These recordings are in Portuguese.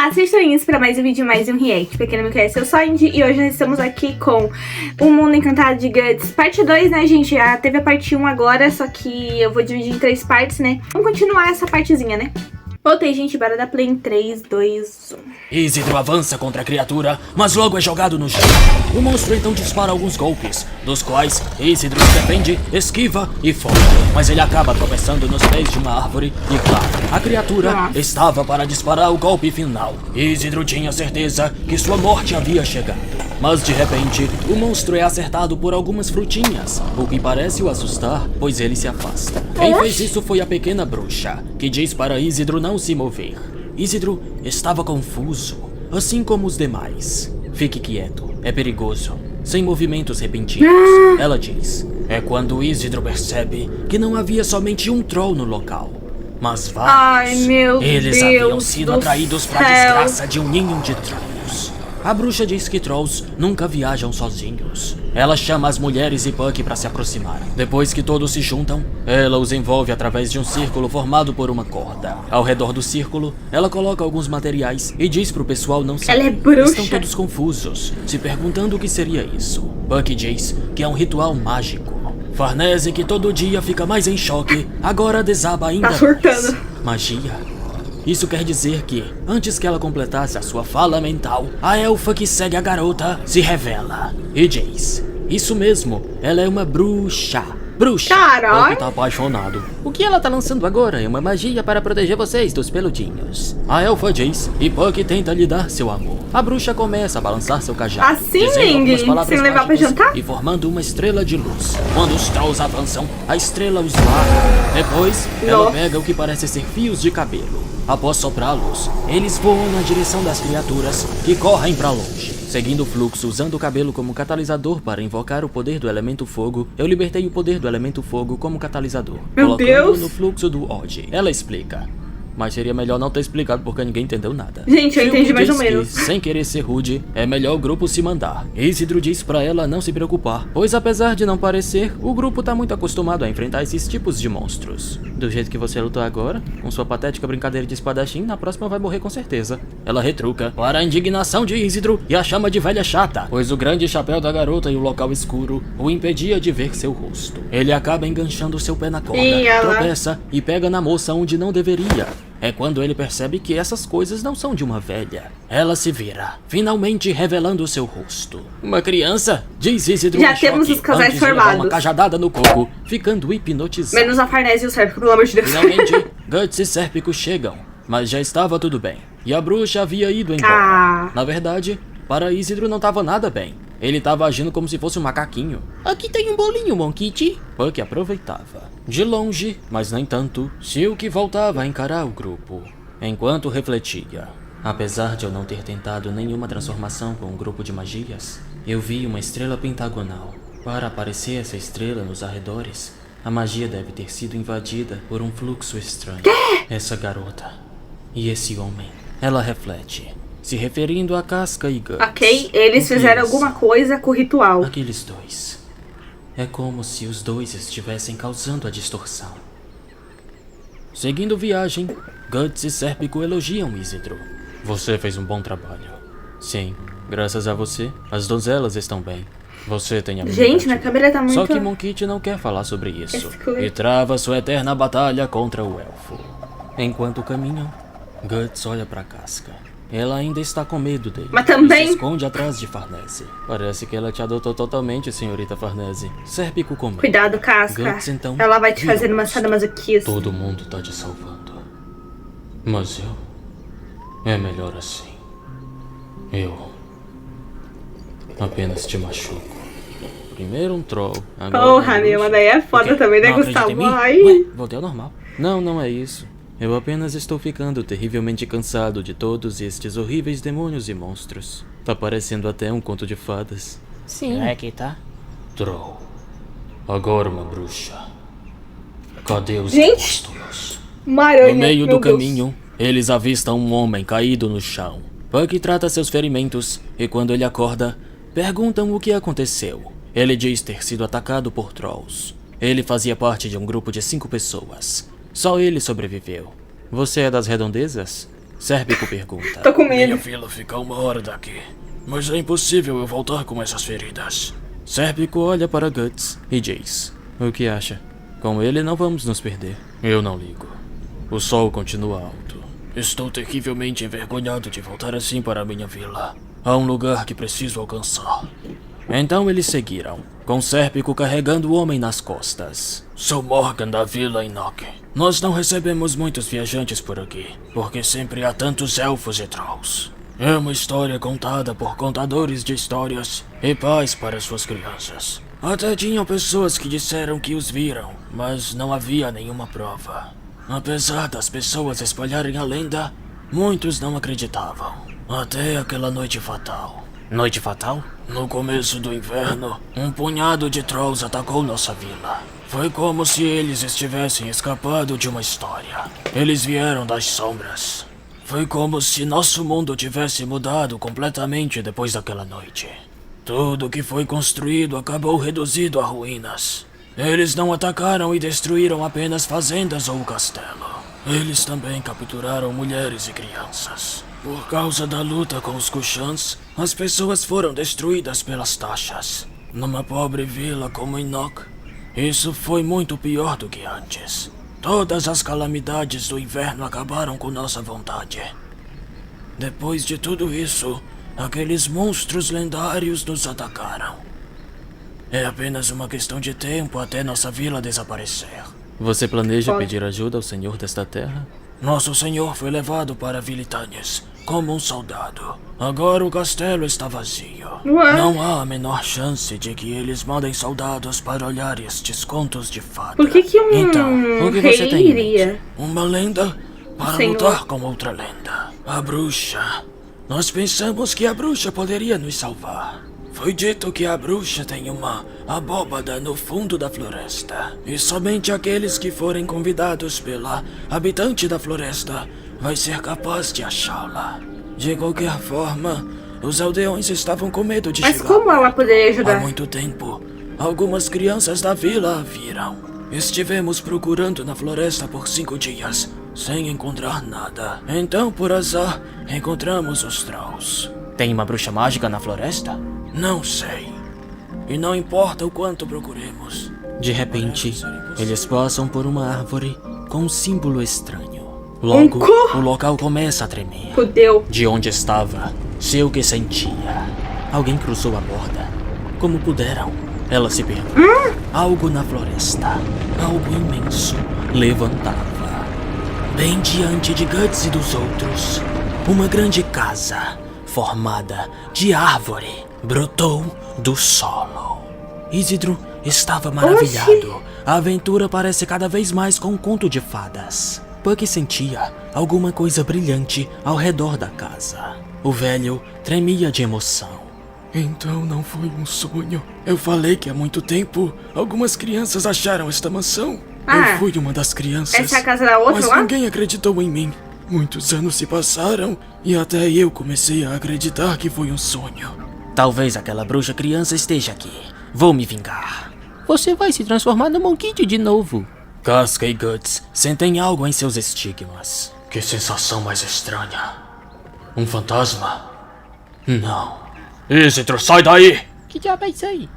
Olá, sejam bem-vindos para mais um vídeo, mais um react. Pra quem não me conhece, eu sou a Indy e hoje nós estamos aqui com O Mundo Encantado de Guts, parte 2, né, gente? Já teve a parte 1 agora, só que eu vou dividir em 3 partes, né? Vamos continuar essa partezinha, né? Voltei, gente, bora dar play em 3, 2, 1. Isidro avança contra a criatura, mas logo é jogado no chão. O monstro então dispara alguns golpes, dos quais Isidro se defende, esquiva e foge. Mas ele acaba tropeçando nos pés de uma árvore e, claro, a criatura estava para disparar o golpe final. Isidro tinha certeza que sua morte havia chegado. Mas de repente, o monstro é acertado por algumas frutinhas, o que parece o assustar, pois ele se afasta. Quem fez isso foi a pequena bruxa, que diz para Isidro não se mover. Isidro estava confuso, assim como os demais. Fique quieto, é perigoso, sem movimentos repentinos. Ela diz. É quando Isidro percebe que não havia somente um troll no local, mas vários. Ai, meu Eles Deus haviam sido do atraídos para a céu. desgraça de um ninho de trolls. A bruxa diz que trolls nunca viajam sozinhos. Ela chama as mulheres e Puck para se aproximar. Depois que todos se juntam, ela os envolve através de um círculo formado por uma corda. Ao redor do círculo, ela coloca alguns materiais e diz pro pessoal não sair. Ela é bruxa. Estão todos confusos, se perguntando o que seria isso. Puck diz que é um ritual mágico. Farnese, que todo dia fica mais em choque, agora desaba ainda Tá surtando. mais. Magia? Isso quer dizer que, antes que ela completasse a sua fala mental, a elfa que segue a garota se revela e diz: isso mesmo, ela é uma bruxa. Bruxa! Caralho! Puck tá apaixonado. O que ela tá lançando agora é uma magia para proteger vocês dos peludinhos. A elfa diz e Puck tenta lhe dar seu amor. A bruxa começa a balançar seu cajado, Assim, dizendo algumas Mindy? palavras Sem levar pra mágicas jantar? e formando uma estrela de luz. Quando os trolls avançam, a estrela os larga. Depois, ela Nossa. pega o que parece ser fios de cabelo. Após soprá-los, eles voam na direção das criaturas, que correm pra longe. Seguindo o fluxo, usando o cabelo como catalisador para invocar o poder do elemento fogo, eu libertei o poder do elemento fogo como catalisador, Meu colocando-o Deus! no fluxo do Odd. Ela explica. Mas seria melhor não ter explicado porque ninguém entendeu nada. Gente, eu Philco entendi mais diz ou menos. que, sem querer ser rude, é melhor o grupo se mandar. Isidro diz pra ela não se preocupar, pois apesar de não parecer, o grupo tá muito acostumado a enfrentar esses tipos de monstros. Do jeito que você lutou agora, com sua patética brincadeira de espadachim, na próxima vai morrer com certeza. Ela retruca, para a indignação de Isidro, e a chama de velha chata, pois o grande chapéu da garota e o local escuro o impedia de ver seu rosto. Ele acaba enganchando seu pé na corda, E ela? tropeça e pega na moça onde não deveria. É quando ele percebe que essas coisas não são de uma velha. Ela se vira, finalmente revelando seu rosto. Uma criança? Diz Isidro Já em temos choque, os casais antes de levar formados. uma cajadada no coco, ficando hipnotizado. Menos a Farnese e o Sérgio, pelo amor de Deus. Finalmente, Guts e Sérpico chegam, mas já estava tudo bem. E a bruxa havia ido embora. Ah. Na verdade, para Isidro não estava nada bem. Ele estava agindo como se fosse um macaquinho. Aqui tem um bolinho, Monkit. Puck aproveitava. De longe, mas nem tanto, Silk voltava a encarar o grupo, enquanto refletia. Apesar de eu não ter tentado nenhuma transformação com um grupo de magias, eu vi uma estrela pentagonal. Para aparecer essa estrela nos arredores, a magia deve ter sido invadida por um fluxo estranho. Essa garota e esse homem. Ela reflete, se referindo a Casca e Guts. Ok, eles fizeram alguma coisa com o ritual. Aqueles dois. É como se os dois estivessem causando a distorção. Seguindo viagem, Guts e Sérpico elogiam Isidro. Você fez um bom trabalho. Sim, graças a você, as donzelas estão bem. Você tem a minha Gente, minha gratidão. câmera tá muito... Só que Monkit não quer falar sobre isso Escuro. e trava sua eterna batalha contra o elfo. Enquanto caminham, Guts olha pra Casca. Ela ainda está com medo dele. Mas também- E se esconde atrás de Farnese. Parece que ela te adotou totalmente, senhorita Farnese. Sérpico com medo. Cuidado, Casca. Guts, então, Ela vai te virou fazer uma rosto. sadomasoquista. Todo mundo tá te salvando. Mas eu... É melhor assim. Eu... apenas te machuco. Primeiro um troll. Agora Porra, uma meu, bruxa. mas daí é foda O quê? também, né, Não acredita Gustavo? em mim? Ai. Ué, voltei ao normal. Não é isso. Eu apenas estou ficando terrivelmente cansado de todos estes horríveis demônios e monstros. Tá parecendo até um conto de fadas. Sim. É que tá? Troll. Agora uma bruxa. Cadê os Gente! monstros? Uma aranha, No meio meu do Deus. caminho, eles avistam um homem caído no chão. Puck trata seus ferimentos e quando ele acorda, perguntam o que aconteceu. Ele diz ter sido atacado por trolls. Ele fazia parte de um grupo de 5 pessoas. Só ele sobreviveu. Você é das redondezas? Sérpico pergunta. Tô com medo. Minha vila fica 1 hora daqui, mas é impossível eu voltar com essas feridas. Sérpico olha para Guts e diz: o que acha? Com ele não vamos nos perder. Eu não ligo. O sol continua alto. Estou terrivelmente envergonhado de voltar assim para minha vila. Há um lugar que preciso alcançar. Então eles seguiram, com Sérpico carregando o homem nas costas. Sou Morgan da Vila Enoch. Nós não recebemos muitos viajantes por aqui, porque sempre há tantos elfos e trolls. É uma história contada por contadores de histórias e pais para suas crianças. Até tinham pessoas que disseram que os viram, mas não havia nenhuma prova. Apesar das pessoas espalharem a lenda, muitos não acreditavam. Até aquela noite fatal. Noite fatal? No começo do inverno, um punhado de trolls atacou nossa vila. Foi como se eles estivessem escapado de uma história. Eles vieram das sombras. Foi como se nosso mundo tivesse mudado completamente depois daquela noite. Tudo que foi construído acabou reduzido a ruínas. Eles não atacaram e destruíram apenas fazendas ou o castelo. Eles também capturaram mulheres e crianças. Por causa da luta com os Kushans, as pessoas foram destruídas pelas taxas. Numa pobre vila como Enoch, isso foi muito pior do que antes. Todas as calamidades do inverno acabaram com nossa vontade. Depois de tudo isso, aqueles monstros lendários nos atacaram. É apenas uma questão de tempo até nossa vila desaparecer. Você planeja pedir ajuda ao senhor desta terra? Nosso senhor foi levado para Vilitanes como um soldado. Agora o castelo está vazio. Ué? Não há a menor chance de que eles mandem soldados para olhar estes contos de fada. Por que um Então, o que rei você tem em mente? iria? Uma lenda para Senhor. lutar com outra lenda. A bruxa. Nós pensamos que a bruxa poderia nos salvar. Foi dito que a bruxa tem uma abóbada no fundo da floresta. E somente aqueles que forem convidados pela habitante da floresta vai ser capaz de achá-la. De qualquer forma, os aldeões estavam com medo de Mas chegar. como ela poderia Há ajudar? muito tempo, algumas crianças da vila a viram. Estivemos procurando na floresta por 5 dias, sem encontrar nada. Então, por azar, encontramos os trolls. Tem uma bruxa mágica na floresta? Não sei. E não importa o quanto procuremos. De repente, eles passam por uma árvore com um símbolo estranho. Logo, o local começa a tremer. Fudeu. De onde estava, sei o que sentia. Alguém cruzou a borda. Como puderam? Ela se pergunta. Algo na floresta, algo imenso, levantava. Bem diante de Guts e dos outros, uma grande casa, formada de árvore, brotou do solo. Isidro estava maravilhado. A aventura parece cada vez mais com um conto de fadas. Puck sentia alguma coisa brilhante ao redor da casa. O velho tremia de emoção. Então não foi um sonho. Eu falei que há muito tempo algumas crianças acharam esta mansão. Eu fui uma das crianças. Essa é a casa da outra mas lá? ninguém acreditou em mim. Muitos anos se passaram e até eu comecei a acreditar que foi um sonho. Talvez aquela bruxa criança esteja aqui. Vou me vingar. Você vai se transformar no Monkid de novo. Casca e Guts sentem algo em seus estigmas. Que sensação mais estranha. Um fantasma? Não. Isidro, sai daí! Que diabo é isso aí?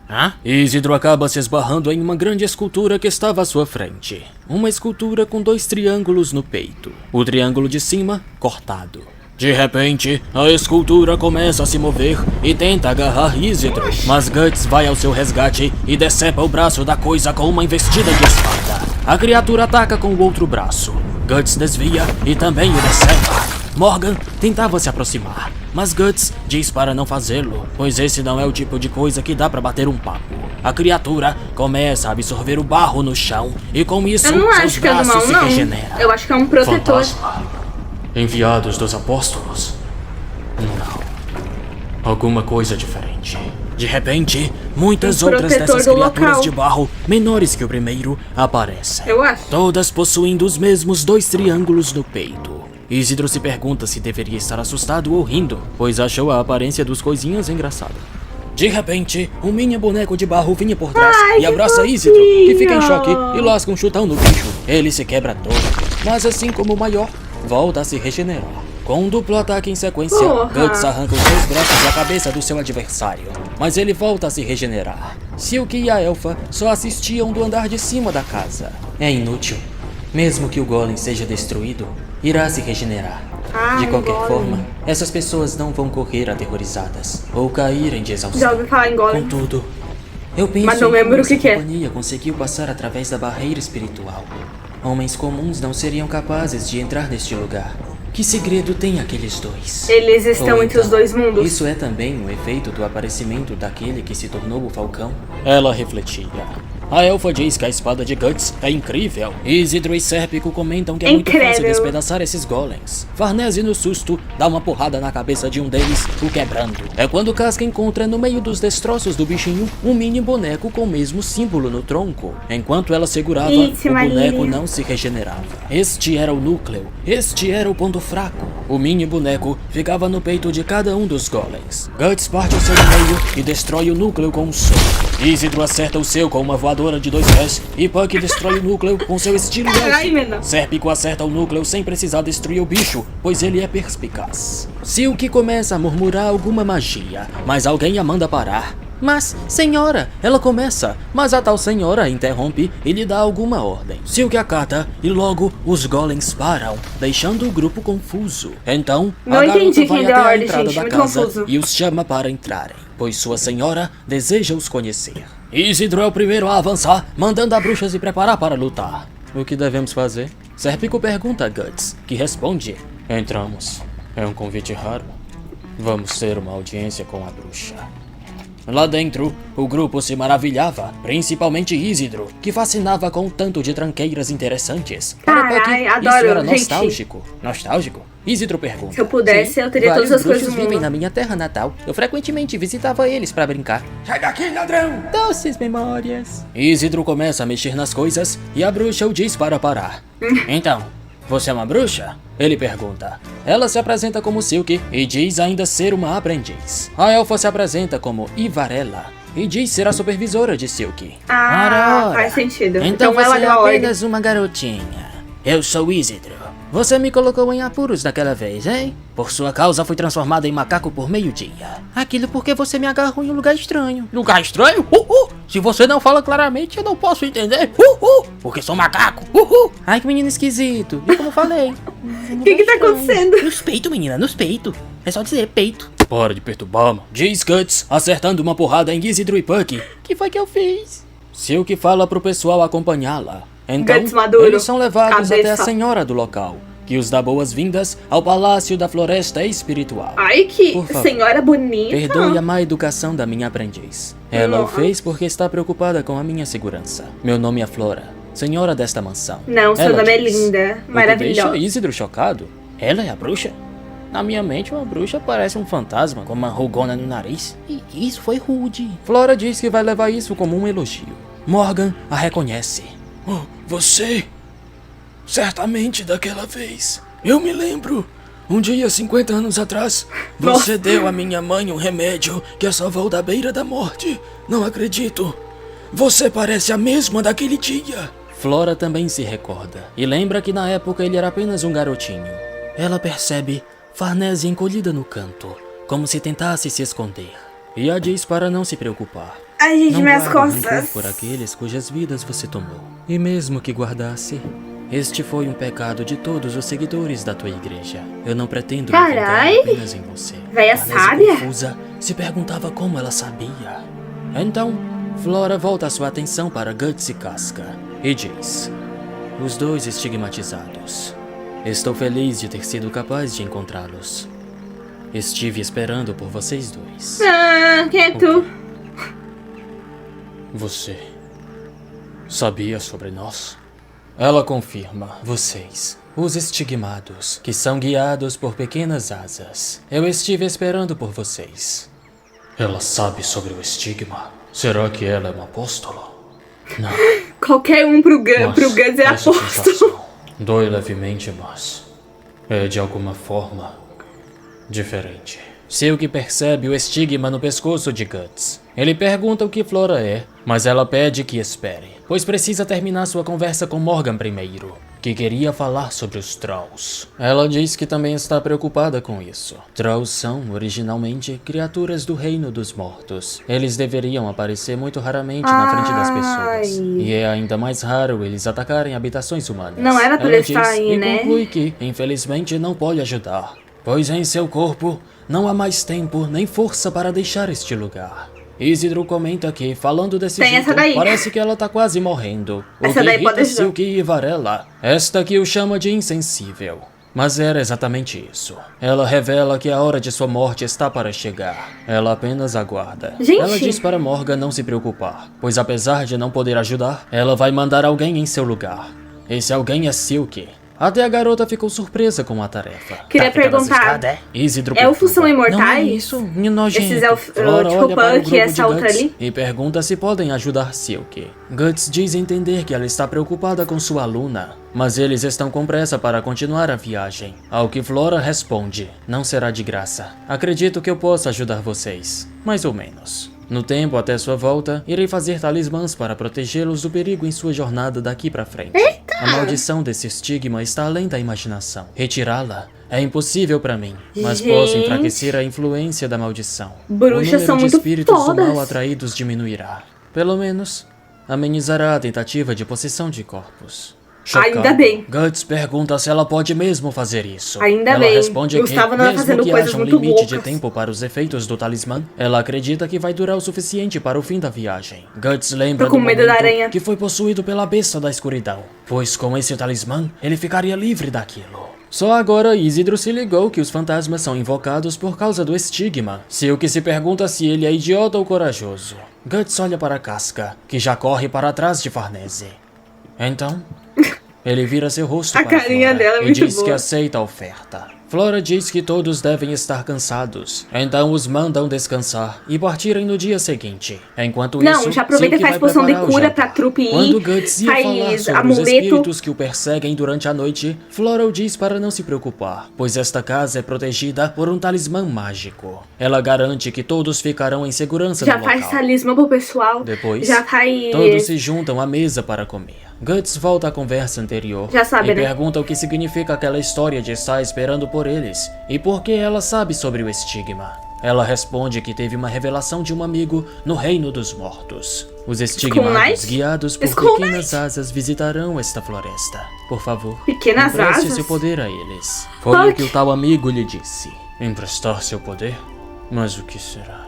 Hã? Isidro acaba se esbarrando em uma grande escultura que estava à sua frente. Uma escultura com 2 triângulos no peito. O triângulo de cima, cortado. De repente, a escultura começa a se mover e tenta agarrar Isidro. Mas Guts vai ao seu resgate e decepa o braço da coisa com uma investida de espada. A criatura ataca com o outro braço. Guts desvia e também o decepa. Morgan tentava se aproximar, mas Guts diz para não fazê-lo, pois esse não é o tipo de coisa que dá pra bater um papo. A criatura começa a absorver o barro no chão e com isso Eu não seus acho que é do braços mal, se não. regeneram. Eu acho que é um protetor. Fantasma. Enviados dos apóstolos? Não. Alguma coisa diferente. De repente, muitas outras protetor dessas do criaturas local. de barro, menores que o primeiro, aparecem. Eu acho. Todas possuindo os mesmos 2 triângulos no peito. Isidro se pergunta se deveria estar assustado ou rindo, pois achou a aparência dos coisinhas engraçada. De repente, um mini boneco de barro vinha por trás e abraça Isidro, que fica em choque e lasca um chutão no bicho. Ele se quebra todo, mas assim como o maior, volta a se regenerar. Com um duplo ataque em sequência, Porra. Guts arranca os 2 braços da cabeça do seu adversário, mas ele volta a se regenerar. Silk e a elfa só assistiam do andar de cima da casa. É inútil. Mesmo que o golem seja destruído, irá se regenerar. De qualquer forma, essas pessoas não vão correr aterrorizadas ou caírem de exaustão. Já ouvi falar em golem. Contudo, eu penso Mas não lembro o que que é. a companhia conseguiu passar através da barreira espiritual. Homens comuns não seriam capazes de entrar neste lugar. Que segredo tem aqueles dois? Eles estão Ou entre os então, dois mundos. Isso é também um efeito do aparecimento daquele que se tornou o Falcão? Ela refletia. A elfa diz que a espada de Guts é incrível. Isidro e Sérpico comentam que é muito fácil Incrível. despedaçar esses golems. Farnese, no susto, dá uma porrada na cabeça de um deles, o quebrando. É quando Casca encontra no meio dos destroços do bichinho um mini boneco com o mesmo símbolo no tronco. Enquanto ela segurava, Isso, o boneco Marília. não se regenerava. Este era o núcleo. Este era o ponto fraco. O mini boneco ficava no peito de cada um dos golems. Guts parte o seu no meio e destrói o núcleo com um soco. Isidro acerta o seu com uma voadora de 2 pés e Puck destrói o núcleo com seu estilo Ai, menina. Sérpico acerta o núcleo sem precisar destruir o bicho, pois ele é perspicaz. Silk começa a murmurar alguma magia, mas alguém a manda parar. Mas, senhora, ela começa, mas a tal senhora a interrompe e lhe dá alguma ordem. Silk acata e logo os golems param, deixando o grupo confuso. Então, Não a garota entendi vai quem até deu a a ordem, entrada gente, da muito casa confuso. e os chama para entrarem, pois sua senhora deseja os conhecer. Isidro é o primeiro a avançar, mandando a bruxa se preparar para lutar. O que devemos fazer? Sérpico pergunta a Guts, que responde: entramos. É um convite raro. Vamos ter uma audiência com a bruxa. Lá dentro, o grupo se maravilhava, principalmente Isidro, que fascinava com um tanto de tranqueiras interessantes. Para Puck, Carai, isso adoro, era gente. nostálgico. Nostálgico? Isidro pergunta. Se eu pudesse, eu teria Vários todas as coisas bruxos do mundo. vivem na minha terra natal. Eu frequentemente visitava eles para brincar. Sai daqui, ladrão! Doces memórias. Isidro começa a mexer nas coisas e a bruxa o diz para parar. Então, você é uma bruxa? Ele pergunta. Ela se apresenta como Silk e diz ainda ser uma aprendiz. A elfa se apresenta como Ivarella e diz ser a supervisora de Silk. Ah, faz sentido. Então ela você é deu a ordem. apenas uma garotinha. Eu sou Isidro. Você me colocou em apuros naquela vez, hein? Por sua causa fui transformado em macaco por meio-dia. Aquilo porque você me agarrou em um lugar estranho. Lugar estranho? Se você não fala claramente, eu não posso entender. Porque sou macaco. Ai, que menino esquisito. E como eu falei? O que tá acontecendo? Nos peitos, menina, nos peitos. É só dizer peito. Para de perturbar-me. Diz Guts, acertando uma porrada em Isidro e Puck. Que foi que eu fiz? Silk fala pro pessoal acompanhá-la. Então, Guts maduro. eles são levados Cabeça. até a senhora do local, que os dá boas-vindas ao Palácio da Floresta Espiritual. Ai, que Por favor, senhora bonita. Perdoe a má educação da minha aprendiz. Ela o Nossa. fez porque está preocupada com a minha segurança. Meu nome é Flora, senhora desta mansão. Não, seu Ela nome é diz. linda, O que maravilhosa. deixa Isidro chocado. Ela é a bruxa? Na minha mente, uma bruxa parece um fantasma com uma rugona no nariz. E isso foi rude. Flora diz que vai levar isso como um elogio. Morgan a reconhece. Oh, você? Certamente daquela vez. Eu me lembro. Um dia, 50 anos atrás, você deu à minha mãe um remédio que a salvou da beira da morte. Não acredito. Você parece a mesma daquele dia. Flora também se recorda e lembra que na época ele era apenas um garotinho. Ela percebe Farnese encolhida no canto, como se tentasse se esconder. E a diz para não se preocupar. Ai, gente, Não minhas guarda rancor costas. por aqueles cujas vidas você tomou. E mesmo que guardasse, este foi um pecado de todos os seguidores da tua igreja. Eu não pretendo me Carai! focar apenas em você. Véia Farnese, sábia. confusa, se perguntava como ela sabia. Então, Flora volta sua atenção para Guts e Casca e diz: os dois estigmatizados. Estou feliz de ter sido capaz de encontrá-los. Estive esperando por vocês dois. Ah, quem é tu? Você sabia sobre nós? Ela confirma, vocês, os estigmados, que são guiados por pequenas asas. Eu estive esperando por vocês. Ela sabe sobre o estigma? Será que ela é um apóstolo? Não. Qualquer um pro Guts é essa apóstolo. sensação dói levemente, mas é de alguma forma diferente. Silk percebe o estigma no pescoço de Guts. Ele pergunta o que Flora é, mas ela pede que espere, pois precisa terminar sua conversa com Morgan primeiro. que queria falar sobre os Trolls. Ela diz que também está preocupada com isso. Trolls são, originalmente, criaturas do reino dos mortos. Eles deveriam aparecer muito raramente na frente das pessoas. E é ainda mais raro eles atacarem habitações humanas. Não era pra Ela ele estar diz aí, e né? conclui que, infelizmente, não pode ajudar, pois em seu corpo não há mais tempo nem força para deixar este lugar. Isidro comenta que, falando desse Tem jeito, essa daí. parece que ela tá quase morrendo. Essa o que daí pode irrita ajudar. Silk e Varela. Esta que o chama de insensível. Mas era exatamente isso. Ela revela que a hora de sua morte está para chegar. Ela apenas aguarda. Gente. Ela diz para Morgan não se preocupar, pois apesar de não poder ajudar, ela vai mandar alguém em seu lugar. Esse alguém é Silk. Até a garota ficou surpresa com a tarefa. Queria perguntar, Isidro elfos são pergunta, imortais? Não é isso, nojento. Esses elfos, Flora tipo olha para o Puck grupo e essa de outra Guts ali? e pergunta se podem ajudar Silk. Guts diz entender que ela está preocupada com sua aluna, mas eles estão com pressa para continuar a viagem. Ao que Flora responde, não será de graça. Acredito que eu possa ajudar vocês, mais ou menos. No tempo até sua volta, irei fazer talismãs para protegê-los do perigo em sua jornada daqui pra frente. A maldição desse estigma está além da imaginação. Retirá-la é impossível pra mim, mas posso Gente. enfraquecer a influência da maldição. Bruxas o número são de muito espíritos do fodas. mal atraídos diminuirá. Pelo menos, amenizará a tentativa de possessão de corpos. Chocado, Ainda bem. Guts pergunta se ela pode mesmo fazer isso. Ainda ela bem. responde Gustavo que, não vai mesmo fazendo que coisas haja um muito limite de loucas. tempo para os efeitos do talismã, ela acredita que vai durar o suficiente para o fim da viagem. Guts lembra Tô com do medo da momento aranha. que foi possuído pela besta da escuridão, pois com esse talismã, ele ficaria livre daquilo. Só agora Isidro se ligou que os fantasmas são invocados por causa do estigma. Silk se pergunta se ele é idiota ou corajoso. Guts olha para Casca, que já corre para trás de Farnese. Então, ele vira seu rosto A para carinha Flora dela é e muito diz que boa. aceita a oferta. Flora diz que todos devem estar cansados, então os mandam descansar e partirem no dia seguinte. Enquanto Não, isso, já aproveita e Silk faz vai poção de preparar o cura jantar. pra trupe ir, Quando Guts ia falar faz sobre os amuleto. espíritos que o perseguem durante a noite, Floral diz para não se preocupar, pois esta casa é protegida por um talismã mágico. Ela garante que todos ficarão em segurança Já no faz local. talismã pro pessoal. Depois, Já faz... todos se juntam à mesa para comer. Guts volta à conversa anterior Já sabe, e né? pergunta o que significa aquela história de estar esperando por eles e por que ela sabe sobre o estigma. Ela responde que teve uma revelação de um amigo no reino dos mortos. Os estigmados, Knight? guiados por Skull pequenas asas, visitarão esta floresta. Por favor, Pequenas empreste asas? seu poder a eles. Foi o que o tal amigo lhe disse. Emprestar seu poder? Mas o que será?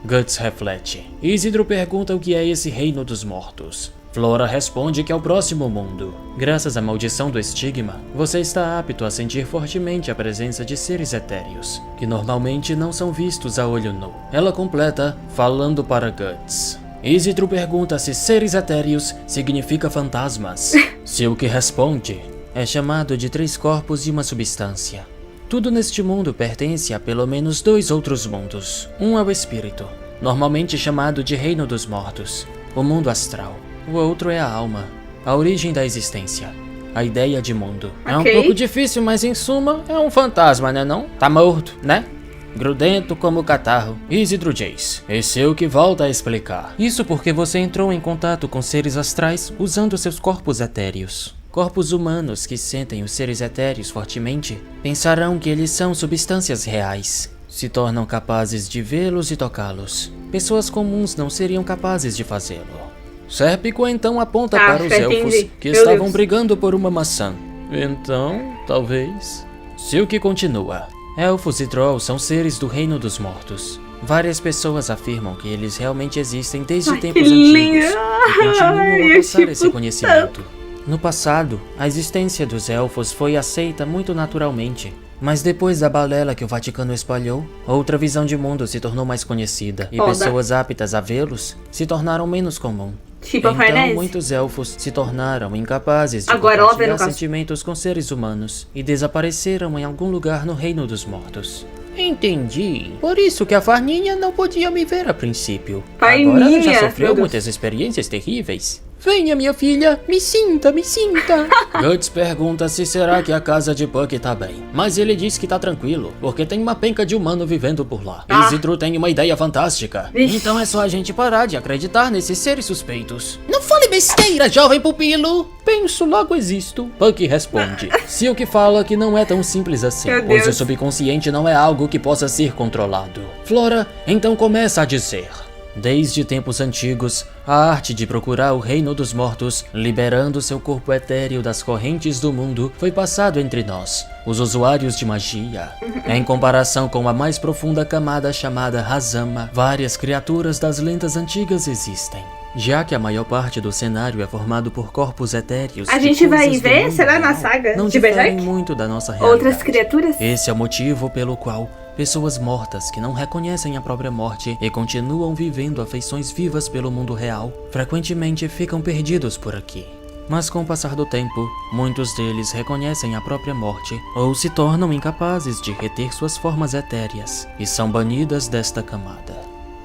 Guts reflete. Isidro pergunta o que é esse reino dos mortos. Flora responde que é o próximo mundo. Graças à maldição do estigma, você está apto a sentir fortemente a presença de seres etéreos, que normalmente não são vistos a olho nu. Ela completa, falando para Guts. Isidro pergunta se seres etéreos significa fantasmas. Silk responde, é chamado de 3 corpos e uma substância. Tudo neste mundo pertence a pelo menos 2 outros mundos. Um é o espírito, normalmente chamado de reino dos mortos, o mundo astral. O outro é a alma, a origem da existência, a ideia de mundo. É um Ok. pouco difícil, mas em suma, é um fantasma, né não? Tá morto, né? Grudento como o catarro. Isidro diz. Esse é o que volta a explicar. Isso porque você entrou em contato com seres astrais usando seus corpos etéreos. Corpos humanos que sentem os seres etéreos fortemente pensarão que eles são substâncias reais. Se tornam capazes de vê-los e tocá-los. Pessoas comuns não seriam capazes de fazê-lo. Sérpico então aponta para os já elfos entendi. que Meu estavam Deus. brigando por uma maçã. Então, talvez... Silk continua. Elfos e Trolls são seres do reino dos mortos. Várias pessoas afirmam que eles realmente existem desde Ai, tempos que antigos lindo. e continuam Ai, a eu passar esse tipo conhecimento. No passado, a existência dos elfos foi aceita muito naturalmente. Mas depois da balela que o Vaticano espalhou, outra visão de mundo se tornou mais conhecida e Foda. pessoas aptas a vê-los se tornaram menos comum. Tipo a Então, Farnese. muitos elfos se tornaram incapazes de Agora ela vê no compartilhar caso. sentimentos com seres humanos e desapareceram em algum lugar no reino dos mortos. Entendi. Por isso que a Farninha não podia me ver a princípio. Farninha, Agora ela já meu sofreu Deus. muitas experiências terríveis. Venha, minha filha, me sinta, me sinta. Guts pergunta se será que a casa de Puck tá bem. Mas ele diz que tá tranquilo, porque tem uma penca de humano vivendo por lá. Ah. Isidro tem uma ideia fantástica. Vixe. Então é só a gente parar de acreditar nesses seres suspeitos. Não fale besteira, jovem pupilo! Penso, logo existo. Puck responde. Silk fala que não é tão simples assim, pois o subconsciente não é algo que possa ser controlado. Flora então começa a dizer: desde tempos antigos, a arte de procurar o reino dos mortos, liberando seu corpo etéreo das correntes do mundo, foi passado entre nós, os usuários de magia. Em comparação com a mais profunda camada chamada Hazama, várias criaturas das lendas antigas existem. Já que a maior parte do cenário é formado por corpos etéreos. A gente vai ver, será na saga não de Berserk? Muito da nossa realidade. Outras criaturas? Esse é o motivo pelo qual pessoas mortas que não reconhecem a própria morte e continuam vivendo afeições vivas pelo mundo real, frequentemente ficam perdidos por aqui. Mas com o passar do tempo, muitos deles reconhecem a própria morte ou se tornam incapazes de reter suas formas etéreas e são banidas desta camada.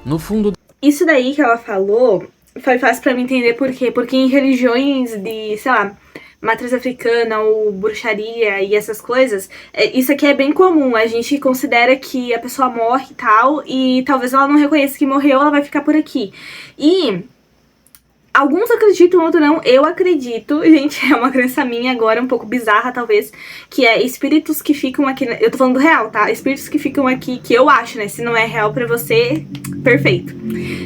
No fundo... Isso daí que ela falou foi fácil pra mim entender por quê. Porque em religiões de, sei lá, matriz africana ou bruxaria e essas coisas, isso aqui é bem comum. A gente considera que a pessoa morre e tal, e talvez ela não reconheça que morreu, ela vai ficar por aqui. E alguns acreditam, outros não. Eu acredito, gente, é uma crença minha agora, um pouco bizarra talvez, que é espíritos que ficam aqui, eu tô falando do real, tá? Espíritos que ficam aqui, que eu acho, né? Se não é real pra você, perfeito.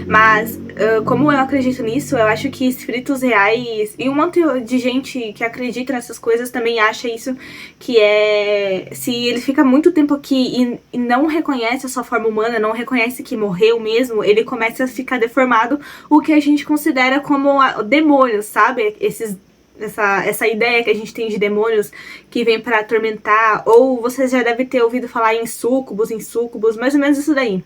Mas, como eu acredito nisso, eu acho que espíritos reais, e um monte de gente que acredita nessas coisas também acha isso, que é, se ele fica muito tempo aqui e não reconhece a sua forma humana, não reconhece que morreu mesmo, ele começa a ficar deformado, o que a gente considera como demônios, sabe? Essa ideia que a gente tem de demônios que vem pra atormentar, ou você já deve ter ouvido falar em súcubos, mais ou menos isso daí.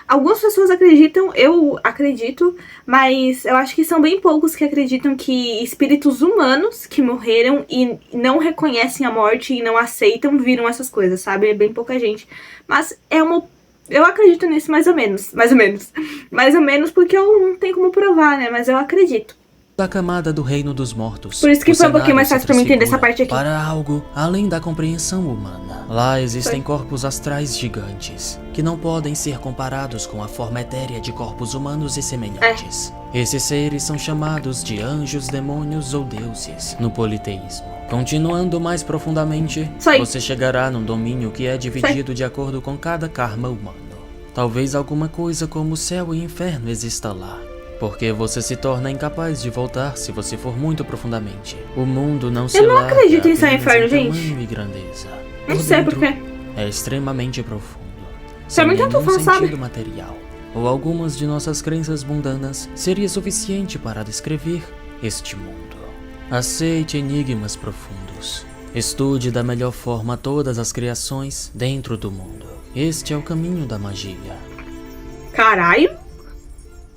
Algumas pessoas acreditam, eu acredito, mas eu acho que são bem poucos que acreditam que espíritos humanos que morreram e não reconhecem a morte e não aceitam viram essas coisas, sabe? É bem pouca gente. Mas eu acredito nisso mais ou menos. Mais ou menos porque eu não tenho como provar, né? Mas eu acredito. Da camada do reino dos mortos. Por isso que foi um pouquinho mais fácil pra mim entender essa parte aqui. Para algo além da compreensão humana. Lá existem corpos astrais gigantes, que não podem ser comparados com a forma etérea de corpos humanos e semelhantes. Esses seres são chamados de anjos, demônios ou deuses, no politeísmo. Continuando mais profundamente, você chegará num domínio que é dividido de acordo com cada karma humano. Talvez alguma coisa como céu e inferno exista lá. Porque você se torna incapaz de voltar se você for muito profundamente. O mundo não se larga. Eu não acredito em céu e inferno, gente. Tamanho e grandeza. Não sei por quê. É extremamente profundo. Pra mim tanto faz, sabe? Sentido material, ou algumas de nossas crenças mundanas, seria suficiente para descrever este mundo. Aceite enigmas profundos. Estude da melhor forma todas as criações dentro do mundo. Este é o caminho da magia. Caralho.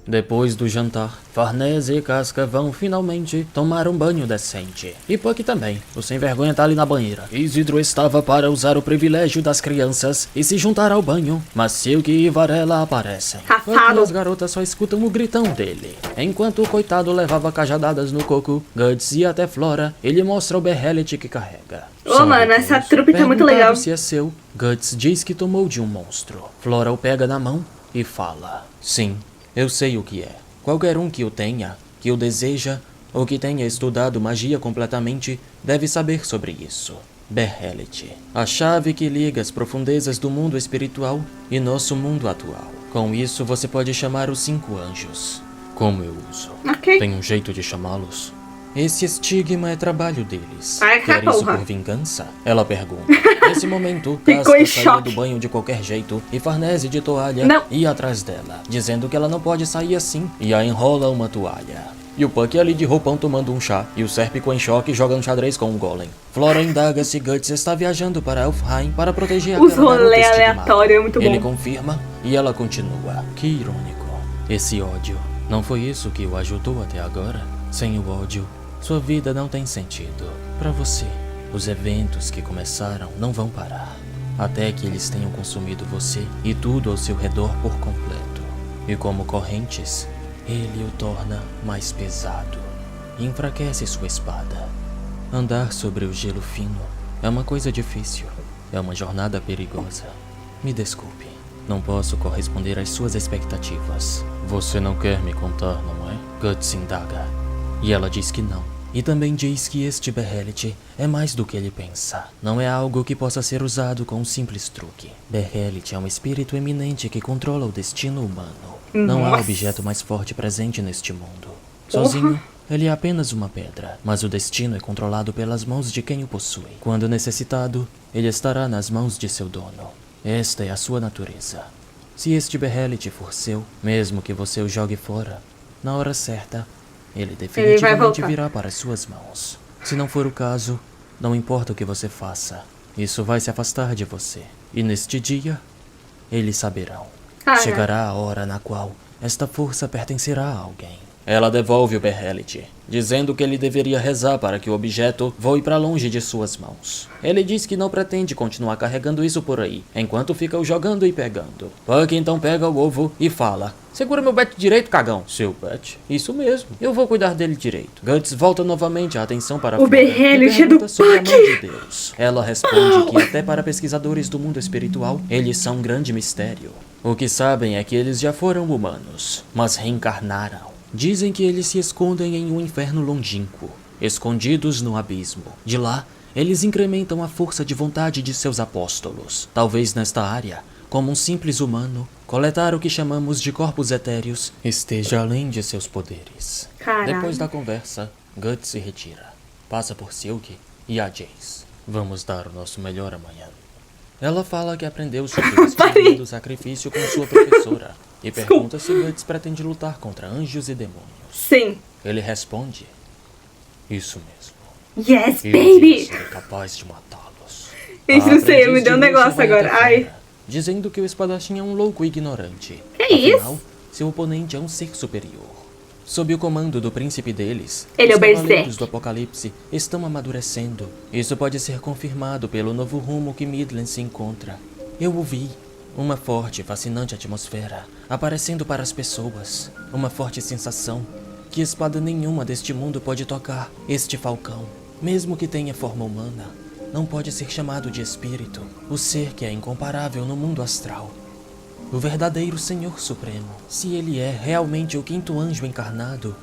Depois do jantar, Farnese e Casca vão finalmente tomar um banho decente. E Puck também, o sem vergonha tá ali na banheira. Isidro estava para usar o privilégio das crianças e se juntar ao banho, mas Silk e Varela aparecem. Puck e as garotas só escutam o gritão dele. Enquanto o coitado levava cajadadas no coco, Guts ia até Flora, ele mostra o berrelete que carrega. Ô mano, essa trupe tá muito legal. Se é seu, Guts diz que tomou de um monstro. Flora o pega na mão e fala: sim. Eu sei o que é. Qualquer um que o tenha, que o deseja, ou que tenha estudado magia completamente, deve saber sobre isso. Berrelete. A chave que liga as profundezas do mundo espiritual e nosso mundo atual. Com isso, você pode chamar os 5 anjos. Como eu uso? Tem um jeito de chamá-los? Esse estigma é trabalho deles. Quer isso por vingança? Ela pergunta. Nesse momento, Casca saía do banho de qualquer jeito e Farnese de toalha ia atrás dela, dizendo que ela não pode sair assim, e a enrola uma toalha. E o Puck ali de roupão tomando um chá, e o Sérpico em choque jogando xadrez com um golem. Flora indaga se Guts está viajando para Elfheim para proteger aquela garota estigmada. Os rolê aleatório é muito bom. Ele confirma e ela continua. Que irônico. Esse ódio, não foi isso que o ajudou até agora? Sem o ódio, sua vida não tem sentido. Para você, os eventos que começaram não vão parar, até que eles tenham consumido você e tudo ao seu redor por completo. E como correntes, ele o torna mais pesado e enfraquece sua espada. Andar sobre o gelo fino é uma coisa difícil, é uma jornada perigosa. Me desculpe, não posso corresponder às suas expectativas. Você não quer me contar, não é? Guts indaga. E ela diz que não. E também diz que este Behelit é mais do que ele pensa. Não é algo que possa ser usado com um simples truque. Behelit é um espírito eminente que controla o destino humano. Não há objeto mais forte presente neste mundo. Sozinho, ele é apenas uma pedra, mas o destino é controlado pelas mãos de quem o possui. Quando necessitado, ele estará nas mãos de seu dono. Esta é a sua natureza. Se este Behelit for seu, mesmo que você o jogue fora, na hora certa, ele definitivamente virá para as suas mãos. Se não for o caso, não importa o que você faça, isso vai se afastar de você. E neste dia, eles saberão. Chegará a hora na qual esta força pertencerá a alguém. Ela devolve o Behelit, dizendo que ele deveria rezar para que o objeto voe para longe de suas mãos. Ele diz que não pretende continuar carregando isso por aí, enquanto fica o jogando e pegando. Puck então pega o ovo e fala: segura meu bet direito, cagão. Seu bet? Isso mesmo, eu vou cuidar dele direito. Guts volta novamente a atenção para o Behelit do sobre a mão de Deus. Ela responde que até para pesquisadores do mundo espiritual, eles são um grande mistério. O que sabem é que eles já foram humanos, mas reencarnaram. Dizem que eles se escondem em um inferno longínquo, escondidos no abismo. De lá, eles incrementam a força de vontade de seus apóstolos. Talvez nesta área, como um simples humano, coletar o que chamamos de corpos etéreos esteja além de seus poderes. Caralho. Depois da conversa, Guts se retira. Passa por Silk e a Jace. Vamos dar o nosso melhor amanhã. Ela fala que aprendeu sobre o destino do sacrifício com sua professora. E pergunta se Guts pretende lutar contra anjos e demônios. Sim. Ele responde: isso mesmo. Yes, Eu baby! serei capaz de matá-los. Gente, A não sei, aprendiz me deu um de Lúcia negócio vai agora. até Ai. fora, dizendo que o espadachim é um louco ignorante. Que Afinal, isso? seu oponente é um ser superior. Sob o comando do príncipe deles, Ele é os o cavaleiros Berserk. do Apocalipse estão amadurecendo. Isso pode ser confirmado pelo novo rumo que Midland se encontra. Eu o vi. Uma forte e fascinante atmosfera aparecendo para as pessoas. Uma forte sensação que espada nenhuma deste mundo pode tocar. Este falcão, mesmo que tenha forma humana, não pode ser chamado de espírito. O ser que é incomparável no mundo astral. O verdadeiro Senhor Supremo. Se ele é realmente o quinto anjo encarnado,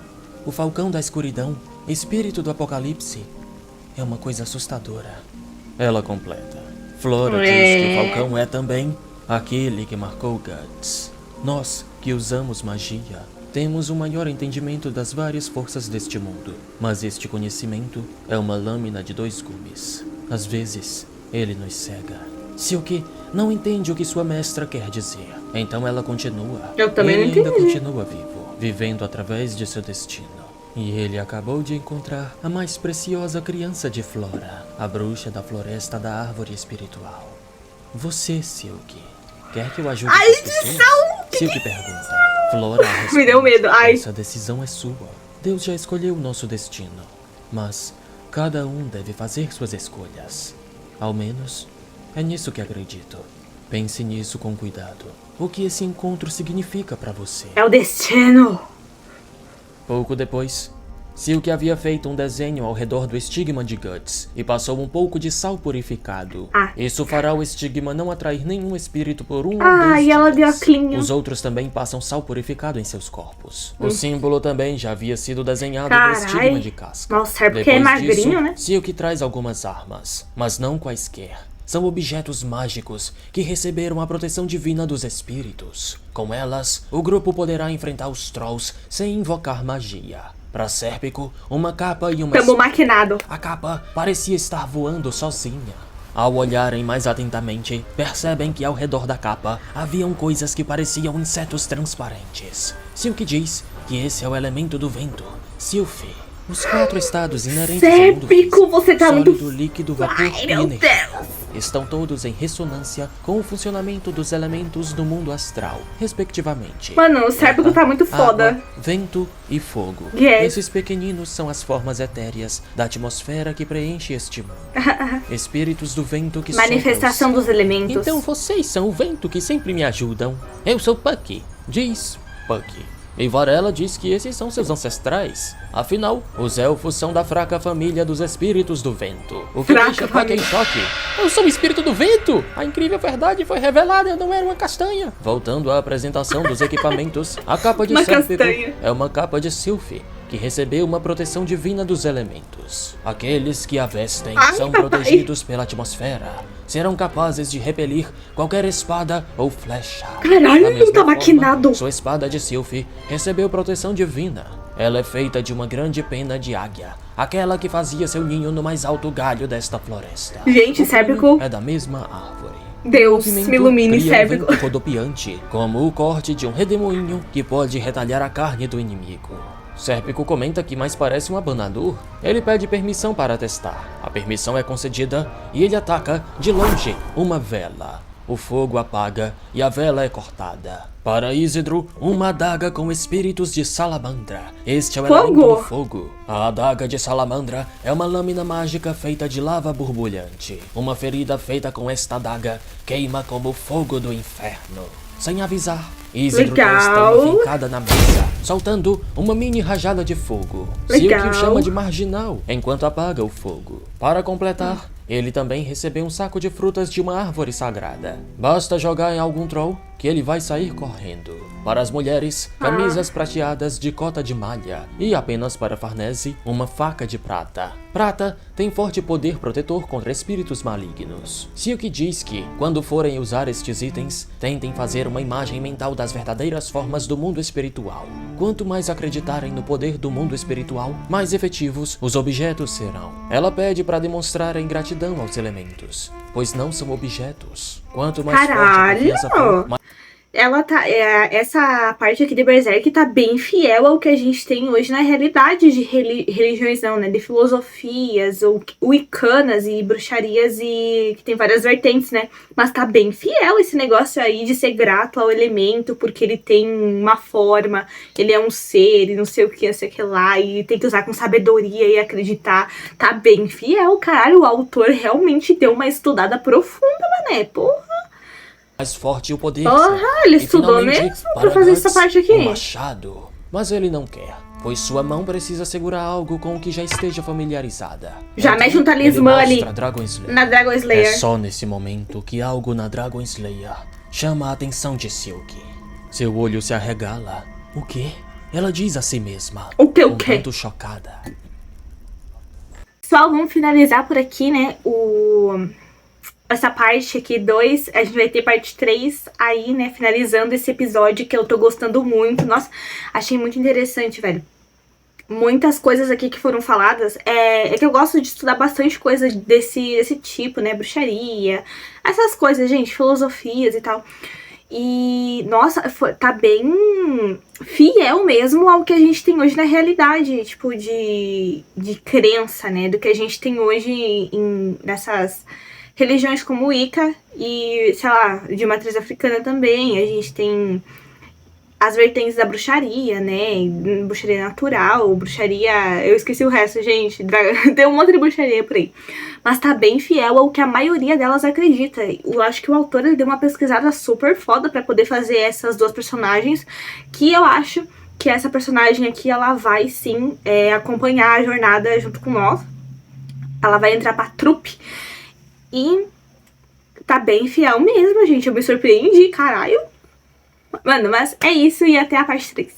o falcão da escuridão, espírito do Apocalipse, é uma coisa assustadora. Ela completa. Flora diz que o falcão é também aquele que marcou Guts. Nós, que usamos magia, temos um maior entendimento das várias forças deste mundo. Mas este conhecimento é uma lâmina de 2 gumes. Às vezes, ele nos cega. Silk não entende o que sua mestra quer dizer. Então ela continua. Eu também não Ele ainda entendi. continua vivo, vivendo através de seu destino. E ele acabou de encontrar a mais preciosa criança de Flora, a bruxa da floresta da árvore espiritual. Você, Silk, quer que eu ajude essas pessoas? Silk pergunta. Flora responde: Me deu medo, ai. essa decisão é sua. Deus já escolheu o nosso destino. Mas cada um deve fazer suas escolhas. Ao menos, é nisso que acredito. Pense nisso com cuidado. O que esse encontro significa para você? É o destino. Pouco depois, Silk havia feito um desenho ao redor do estigma de Guts e passou um pouco de sal purificado. Isso fará o estigma não atrair nenhum espírito por 1 ou 2 e ela dias. deu a clinha. Os outros também passam sal purificado em seus corpos. O símbolo também já havia sido desenhado no Carai. estigma de casca. Nossa, é porque é Depois magrinho, disso, né? Silk traz algumas armas, mas não quaisquer. São objetos mágicos que receberam a proteção divina dos espíritos. Com elas, o grupo poderá enfrentar os Trolls sem invocar magia. Para Sérpico, uma capa e uma Tamo espada. maquinado. A capa parecia estar voando sozinha. Ao olharem mais atentamente, percebem que ao redor da capa haviam coisas que pareciam insetos transparentes. Silk diz que esse é o elemento do vento, Sylph. Os 4 estados inerentes ao mundo Sérpico, físico, você tá sólido, muito... líquido, vapor Ai, e meu energia, Deus. estão todos em ressonância com o funcionamento dos elementos do mundo astral, respectivamente. Mano, o Sérpico Terra, tá muito foda. água, vento e fogo. Yes. Esses pequeninos são as formas etéreas da atmosfera que preenche este mundo. Espíritos do vento que Manifestação sopram o dos elementos. então vocês são o vento que sempre me ajudam. Eu sou Puck, diz Puck. E Varela diz que esses são seus ancestrais. Afinal, os elfos são da fraca família dos espíritos do vento. O que deixa Puck em choque. Eu sou o espírito do vento! A incrível verdade foi revelada, eu não era uma castanha. Voltando à apresentação dos equipamentos, a capa de Sérpico é uma capa de Sylph, que recebeu uma proteção divina dos elementos. Aqueles que a vestem são protegidos pela atmosfera. Serão capazes de repelir qualquer espada ou flecha. Caralho, não tá maquinado. Sua espada de Sylph recebeu proteção divina. Ela é feita de uma grande pena de águia, aquela que fazia seu ninho no mais alto galho desta floresta. Gente, Sérpico é da mesma árvore. Deus, me ilumine, Sérpico. Um rodopiante, como o corte de um redemoinho que pode retalhar a carne do inimigo. Sérpico comenta que mais parece um abanador. Ele pede permissão para testar. A permissão é concedida e ele ataca, de longe, uma vela. O fogo apaga e a vela é cortada. Para Isidro, uma adaga com espíritos de salamandra. Este é o elemento do fogo. A adaga de salamandra é uma lâmina mágica feita de lava borbulhante. Uma ferida feita com esta adaga queima como o fogo do inferno. Sem avisar, Isidro testa uma fincada na mesa, soltando uma mini rajada de fogo. Silk o chama de marginal, enquanto apaga o fogo. Para completar, ele também recebeu um saco de frutas de uma árvore sagrada. Basta jogar em algum troll que ele vai sair correndo. Para as mulheres, camisas prateadas de cota de malha. E apenas para Farnese, uma faca de prata. Prata tem forte poder protetor contra espíritos malignos. Silk diz que, quando forem usar estes itens, tentem fazer uma imagem mental das verdadeiras formas do mundo espiritual. Quanto mais acreditarem no poder do mundo espiritual, mais efetivos os objetos serão. Ela pede para demonstrarem gratidão aos elementos, pois não são objetos. Quanto mais forte a confiança for, mais... Ela tá. Essa parte aqui de Berserk tá bem fiel ao que a gente tem hoje na realidade de religiões, não, né? De filosofias, ou wiccanas e bruxarias, e que tem várias vertentes, né? Mas tá bem fiel esse negócio aí de ser grato ao elemento, porque ele tem uma forma, ele é um ser, e não sei o que, não sei o que lá, e tem que usar com sabedoria e acreditar. Tá bem fiel, caralho. O autor realmente deu uma estudada profunda, mané, porra. Mais forte o poder. Ele estudou mesmo pra fazer essa parte aqui. Um machado. Mas ele não quer, pois sua mão precisa segurar algo com o que já esteja familiarizada. Já mexe um talismã ali na Dragon Slayer. É só nesse momento que algo na Dragon Slayer chama a atenção de Silk. Seu olho se arregala. O quê? Ela diz a si mesma. O quê? Um tanto chocada. Pessoal, vamos finalizar por aqui, né? Essa parte aqui, 2, a gente vai ter parte 3 aí, né, finalizando esse episódio que eu tô gostando muito. Nossa, achei muito interessante, velho. Muitas coisas aqui que foram faladas, é que eu gosto de estudar bastante coisa desse tipo, né, bruxaria, essas coisas, gente, filosofias e tal. E, nossa, tá bem fiel mesmo ao que a gente tem hoje na realidade, tipo, de crença, né, do que a gente tem hoje nessas... religiões como Wicca e, sei lá, de matriz africana também. A gente tem as vertentes da bruxaria, né? Bruxaria natural, bruxaria... Eu esqueci o resto, gente. Tem um monte de bruxaria por aí. Mas tá bem fiel ao que a maioria delas acredita. Eu acho que o autor ele deu uma pesquisada super foda pra poder fazer essas duas personagens, que eu acho que essa personagem aqui, ela vai sim acompanhar a jornada junto com nós. Ela vai entrar pra trupe. E tá bem fiel mesmo, gente. Eu me surpreendi, caralho. Mano, mas é isso e até a parte 3.